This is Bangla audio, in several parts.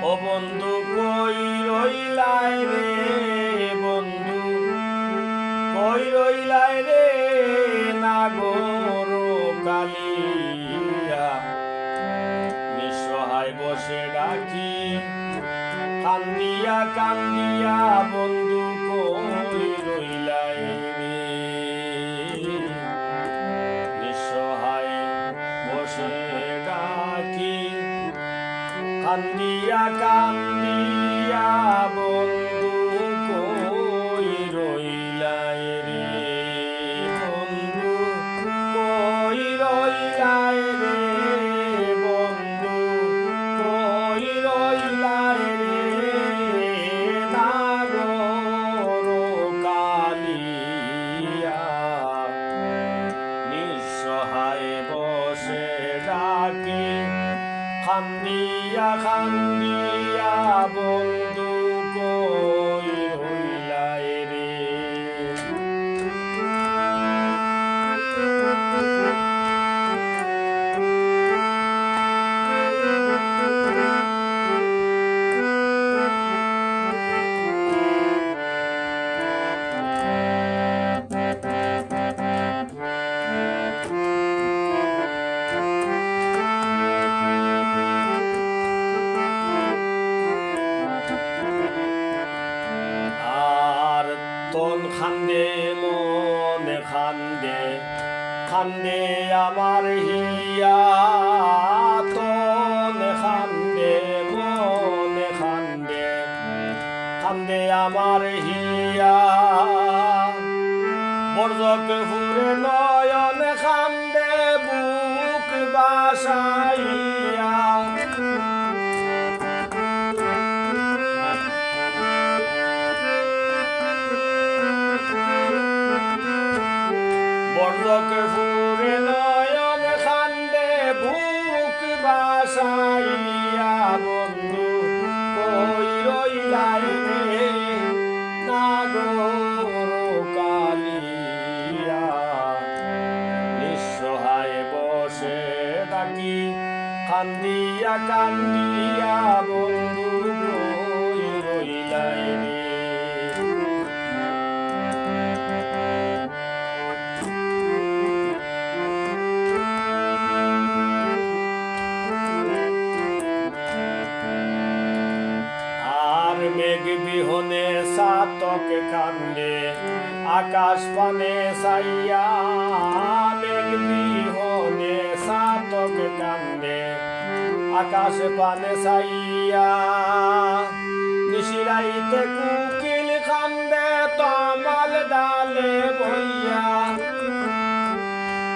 ও বন্ধু কই রইলাই রে, বন্ধু কই রইলাই রে, নাগর কালিয়া নিঃসহায় বসে ডাকি কান্দিয়া কান্দিয়া, বন্ধু কই রইলাই রে, নিঃসহায় বসে ডাকি কান্দিয়া কান্দিয়া, বন্ধু কই রইলাই রে, বন্ধু কই রইলাই রে, বন্ধু কই রইলাই রে, নাগর কালিয়া নিঃসহায় বসে ডাকি কান্দিয়া কান্দিয়া, বন্ধু কই রইলাই রে। তন খান্দে মনে খান্দে খান্দে আমার হিয়া, তন খান্দে মনে খান্দে খান্দে আমার হিয়া, বর্জক ফুরে নয়ন খান্দে বুক বাসাইয়া, বর্জক ফুরে নয়ন খান্দে বুক বাসাইয়া, বন্ধু কই রইলাই রে, নাগর কালিয়া নিঃসহায় বসে ডাকি কান্দিয়া কান্দিয়া, বন্ধু কই রইলাই রে। মেঘ বিহনে সাতক কান্দে আকাশ পানে সাইয়া, মেঘ বিহনে সাতক কান্দে আকাশ পানে সাইয়া, নিশিরাইতে কুকিল কান্দে তমাল ডালে বইয়া,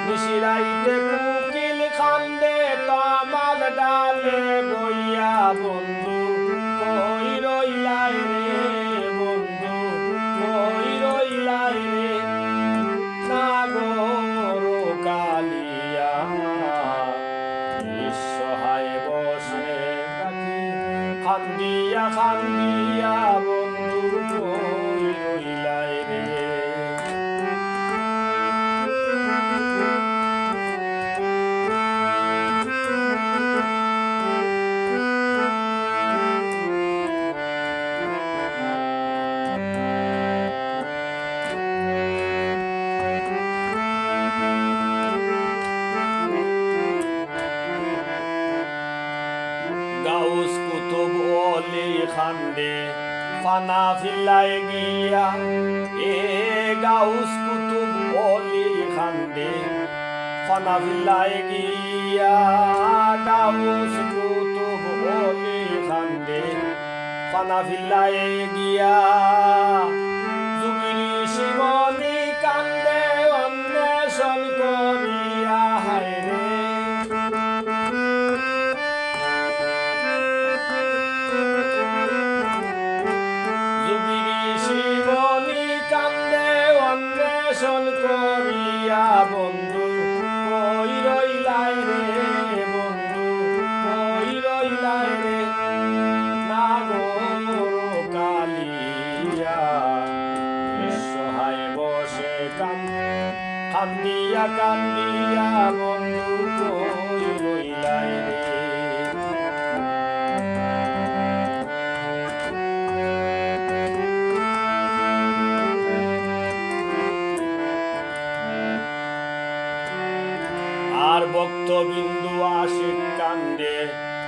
নিশিরাইতে কুকিল কান্দে তমাল ডালে বইয়া, বন্ধু কই রইলাই রে, বন্ধু কই রইলাই রে, নাগর কালিয়া নিঃসহায় বসে ডাকি কান্দিয়া কান্দিয়া, বন্ধু কই রইলাই রে। গাউস কুতুব ওলি খান্দে ফানা ফিল্লাই গিয়া, এ গাউস কুতুব ওলি খান্দে ফানা ফিল্লাই গিয়া, গাউস কুতুব ওলি খান্দে ফানা ফিল্লাই গিয়া, যুগিরি শিবনি কান্দে অন্বেষণ করিয়া, হায় রে অন্বেষণ করিয়া, বন্ধু কই রইলাই রে, বন্ধু কই রইলাই রে, নাগর কালিয়া কান্দিয়া কান্দিয়া বন্ধু কই রইলাই রে। আর ভক্তবিন্দু আশিক কান্দে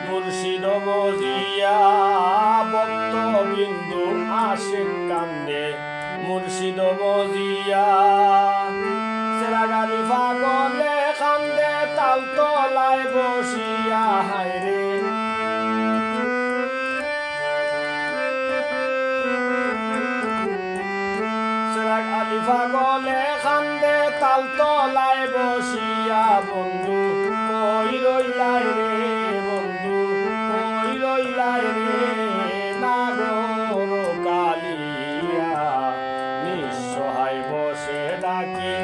মুর্শিদ বজিয়া, ভক্তবিন্দু আশিক কান্দে মুর্শিদ বজিয়া। সেরাগালি পাগলে কান্দে তাল তলায় বসিয়া হায়রে। সেরাগালি পাগলে কান্দে তাল তলায় বসিয়া, বন্ধু কই রইলাই রে বন্ধু কই রইলাই রে। নাগর কালিয়া নিঃসহায় বসে ডাকি,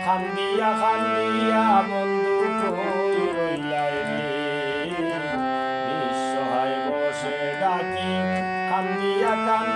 কান্দিয়া কান্দিয়া বন্ধু কই রইলাই রে। নিঃসহায় বসে ডাকি, কান্দিয়া কান্দিয়া